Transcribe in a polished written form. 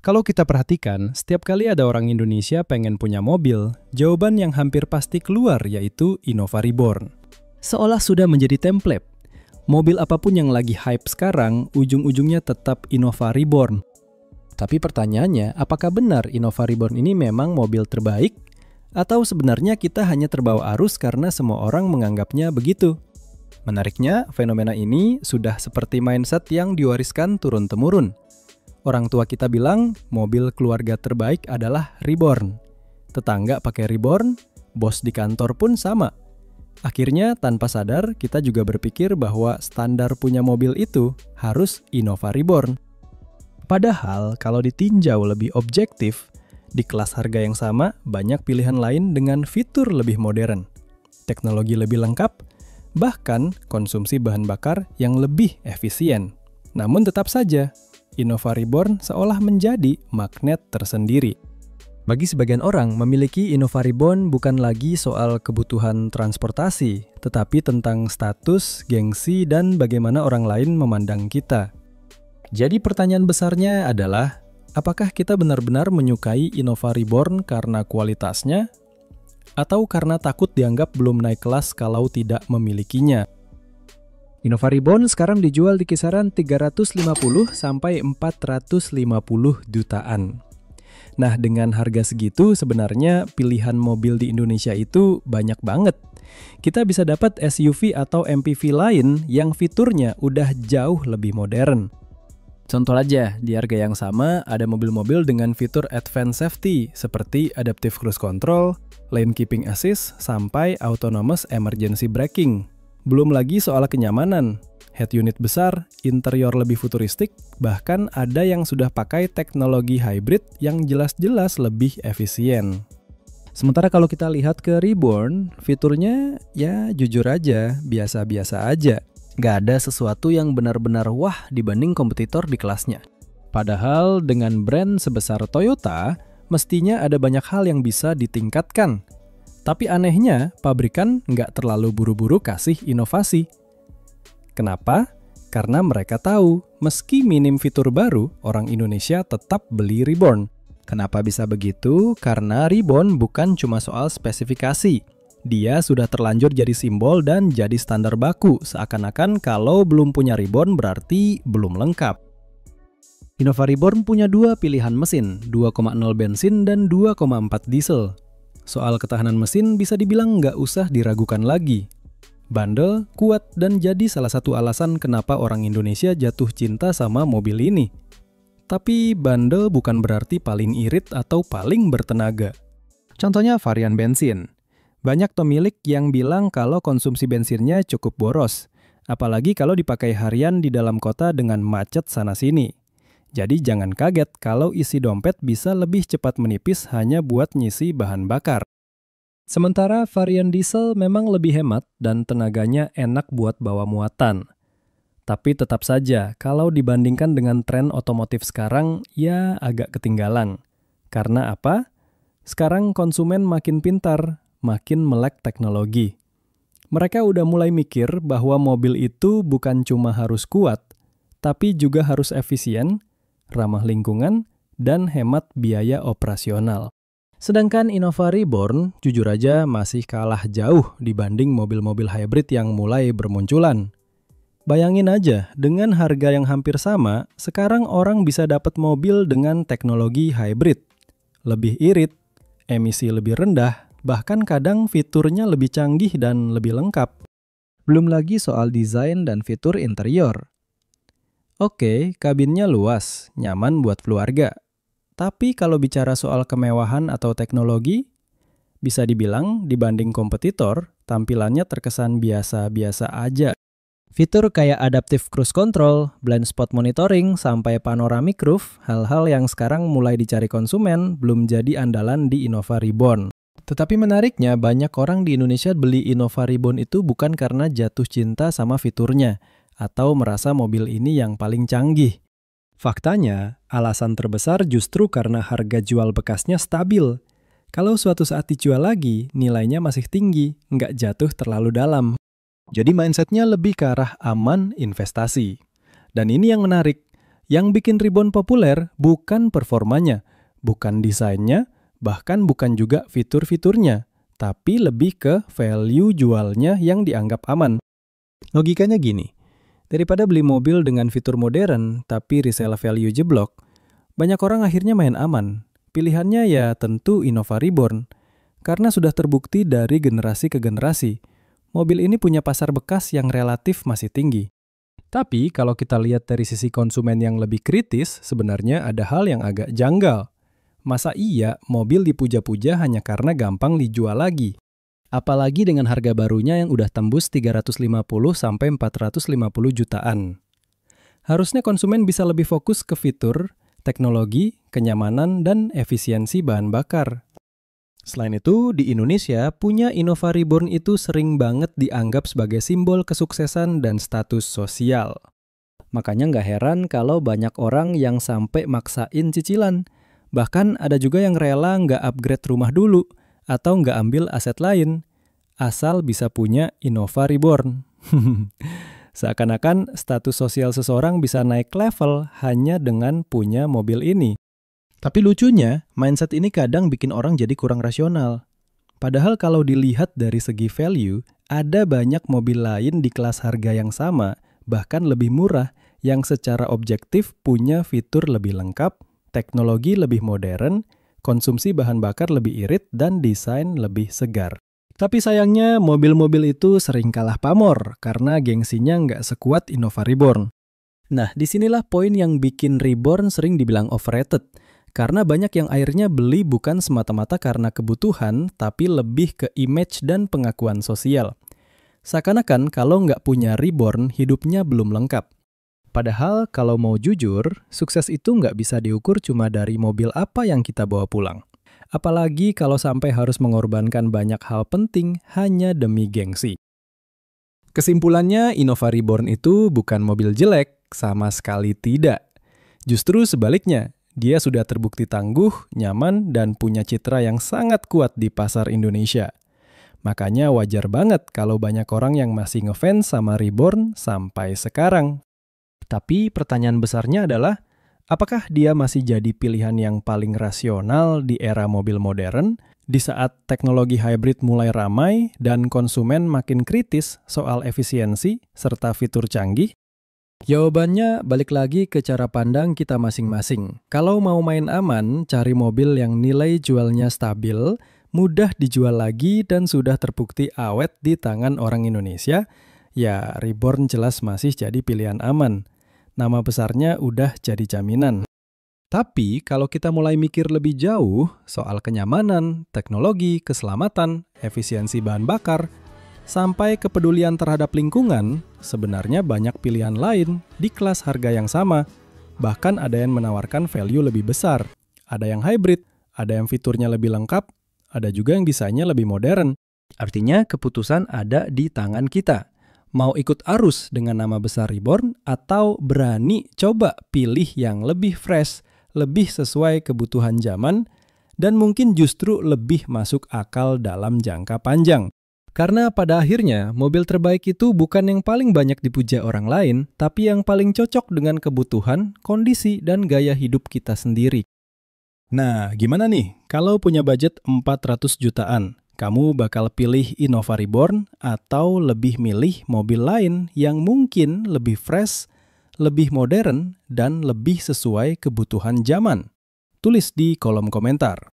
Kalau kita perhatikan, setiap kali ada orang Indonesia pengen punya mobil, jawaban yang hampir pasti keluar yaitu Innova Reborn. Seolah sudah menjadi template. Mobil apapun yang lagi hype sekarang, ujung-ujungnya tetap Innova Reborn. Tapi pertanyaannya, apakah benar Innova Reborn ini memang mobil terbaik? Atau sebenarnya kita hanya terbawa arus karena semua orang menganggapnya begitu? Menariknya, fenomena ini sudah seperti mindset yang diwariskan turun-temurun. Orang tua kita bilang mobil keluarga terbaik adalah Reborn. Tetangga pakai Reborn, bos di kantor pun sama. Akhirnya tanpa sadar kita juga berpikir bahwa standar punya mobil itu harus Innova Reborn. Padahal kalau ditinjau lebih objektif, di kelas harga yang sama banyak pilihan lain dengan fitur lebih modern, teknologi lebih lengkap, bahkan konsumsi bahan bakar yang lebih efisien. Namun tetap saja, Innova Reborn seolah menjadi magnet tersendiri. Bagi sebagian orang, memiliki Innova Reborn bukan lagi soal kebutuhan transportasi, tetapi tentang status, gengsi, dan bagaimana orang lain memandang kita. Jadi pertanyaan besarnya adalah, apakah kita benar-benar menyukai Innova Reborn karena kualitasnya, atau karena takut dianggap belum naik kelas kalau tidak memilikinya? Innova Reborn sekarang dijual di kisaran 350 sampai 450 jutaan. Nah, dengan harga segitu sebenarnya pilihan mobil di Indonesia itu banyak banget. Kita bisa dapat SUV atau MPV lain yang fiturnya udah jauh lebih modern. Contoh aja, di harga yang sama ada mobil-mobil dengan fitur advanced safety seperti adaptive cruise control, lane keeping assist, sampai autonomous emergency braking. Belum lagi soal kenyamanan, head unit besar, interior lebih futuristik, bahkan ada yang sudah pakai teknologi hybrid yang jelas-jelas lebih efisien. Sementara kalau kita lihat ke Reborn, fiturnya ya jujur aja, biasa-biasa aja. Gak ada sesuatu yang benar-benar wah dibanding kompetitor di kelasnya. Padahal dengan brand sebesar Toyota, mestinya ada banyak hal yang bisa ditingkatkan. Tapi anehnya, pabrikan nggak terlalu buru-buru kasih inovasi. Kenapa? Karena mereka tahu, meski minim fitur baru, orang Indonesia tetap beli Reborn. Kenapa bisa begitu? Karena Reborn bukan cuma soal spesifikasi. Dia sudah terlanjur jadi simbol dan jadi standar baku, seakan-akan kalau belum punya Reborn berarti belum lengkap. Innova Reborn punya dua pilihan mesin, 2,0 bensin dan 2,4 diesel. Soal ketahanan mesin bisa dibilang nggak usah diragukan lagi. Bandel, kuat, dan jadi salah satu alasan kenapa orang Indonesia jatuh cinta sama mobil ini. Tapi bandel bukan berarti paling irit atau paling bertenaga. Contohnya varian bensin. Banyak pemilik yang bilang kalau konsumsi bensinnya cukup boros, apalagi kalau dipakai harian di dalam kota dengan macet sana-sini. Jadi jangan kaget kalau isi dompet bisa lebih cepat menipis hanya buat ngisi bahan bakar. Sementara varian diesel memang lebih hemat dan tenaganya enak buat bawa muatan. Tapi tetap saja, kalau dibandingkan dengan tren otomotif sekarang, ya agak ketinggalan. Karena apa? Sekarang konsumen makin pintar, makin melek teknologi. Mereka udah mulai mikir bahwa mobil itu bukan cuma harus kuat, tapi juga harus efisien, ramah lingkungan, dan hemat biaya operasional. Sedangkan Innova Reborn jujur aja masih kalah jauh dibanding mobil-mobil hybrid yang mulai bermunculan. Bayangin aja, dengan harga yang hampir sama, sekarang orang bisa dapat mobil dengan teknologi hybrid. Lebih irit, emisi lebih rendah, bahkan kadang fiturnya lebih canggih dan lebih lengkap. Belum lagi soal desain dan fitur interior. Oke, kabinnya luas, nyaman buat keluarga. Tapi kalau bicara soal kemewahan atau teknologi, bisa dibilang dibanding kompetitor, tampilannya terkesan biasa-biasa aja. Fitur kayak adaptive cruise control, blind spot monitoring, sampai panoramic roof, hal-hal yang sekarang mulai dicari konsumen, belum jadi andalan di Innova Reborn. Tetapi menariknya, banyak orang di Indonesia beli Innova Reborn itu bukan karena jatuh cinta sama fiturnya, atau merasa mobil ini yang paling canggih. Faktanya, alasan terbesar justru karena harga jual bekasnya stabil. Kalau suatu saat dijual lagi, nilainya masih tinggi, nggak jatuh terlalu dalam. Jadi mindsetnya lebih ke arah aman investasi. Dan ini yang menarik, Yang bikin Reborn populer bukan performanya, bukan desainnya, bahkan bukan juga fitur-fiturnya, tapi lebih ke value jualnya yang dianggap aman. Logikanya gini, daripada beli mobil dengan fitur modern tapi resale value jeblok, banyak orang akhirnya main aman. Pilihannya ya tentu Innova Reborn, karena sudah terbukti dari generasi ke generasi, mobil ini punya pasar bekas yang relatif masih tinggi. Tapi kalau kita lihat dari sisi konsumen yang lebih kritis, sebenarnya ada hal yang agak janggal. Masa iya mobil dipuja-puja hanya karena gampang dijual lagi? Apalagi dengan harga barunya yang udah tembus 350-450 jutaan. Harusnya konsumen bisa lebih fokus ke fitur, teknologi, kenyamanan, dan efisiensi bahan bakar. Selain itu, di Indonesia, punya Innova Reborn itu sering banget dianggap sebagai simbol kesuksesan dan status sosial. Makanya nggak heran kalau banyak orang yang sampai maksain cicilan. Bahkan ada juga yang rela nggak upgrade rumah dulu, atau nggak ambil aset lain, asal bisa punya Innova Reborn. Seakan-akan status sosial seseorang bisa naik level hanya dengan punya mobil ini. Tapi lucunya, mindset ini kadang bikin orang jadi kurang rasional. Padahal kalau dilihat dari segi value, ada banyak mobil lain di kelas harga yang sama, bahkan lebih murah, yang secara objektif punya fitur lebih lengkap, teknologi lebih modern, konsumsi bahan bakar lebih irit, dan desain lebih segar. Tapi sayangnya mobil-mobil itu sering kalah pamor karena gengsinya nggak sekuat Innova Reborn. Nah, disinilah poin yang bikin Reborn sering dibilang overrated. Karena banyak yang akhirnya beli bukan semata-mata karena kebutuhan, tapi lebih ke image dan pengakuan sosial. Seakan-akan kalau nggak punya Reborn, hidupnya belum lengkap. Padahal kalau mau jujur, sukses itu nggak bisa diukur cuma dari mobil apa yang kita bawa pulang. Apalagi kalau sampai harus mengorbankan banyak hal penting hanya demi gengsi. Kesimpulannya, Innova Reborn itu bukan mobil jelek, sama sekali tidak. Justru sebaliknya, dia sudah terbukti tangguh, nyaman, dan punya citra yang sangat kuat di pasar Indonesia. Makanya wajar banget kalau banyak orang yang masih ngefans sama Reborn sampai sekarang. Tapi pertanyaan besarnya adalah, apakah dia masih jadi pilihan yang paling rasional di era mobil modern, di saat teknologi hybrid mulai ramai dan konsumen makin kritis soal efisiensi serta fitur canggih? Jawabannya balik lagi ke cara pandang kita masing-masing. Kalau mau main aman, cari mobil yang nilai jualnya stabil, mudah dijual lagi dan sudah terbukti awet di tangan orang Indonesia, ya Reborn jelas masih jadi pilihan aman. Nama besarnya udah jadi jaminan. Tapi kalau kita mulai mikir lebih jauh soal kenyamanan, teknologi, keselamatan, efisiensi bahan bakar, sampai kepedulian terhadap lingkungan, sebenarnya banyak pilihan lain di kelas harga yang sama. Bahkan ada yang menawarkan value lebih besar. Ada yang hybrid, ada yang fiturnya lebih lengkap, ada juga yang desainnya lebih modern. Artinya keputusan ada di tangan kita. Mau ikut arus dengan nama besar Reborn atau berani coba pilih yang lebih fresh, lebih sesuai kebutuhan zaman, dan mungkin justru lebih masuk akal dalam jangka panjang. Karena pada akhirnya, mobil terbaik itu bukan yang paling banyak dipuja orang lain, tapi yang paling cocok dengan kebutuhan, kondisi, dan gaya hidup kita sendiri. Nah, gimana nih? Kalau punya budget 400 jutaan, kamu bakal pilih Innova Reborn atau lebih milih mobil lain yang mungkin lebih fresh, lebih modern, dan lebih sesuai kebutuhan zaman? Tulis di kolom komentar.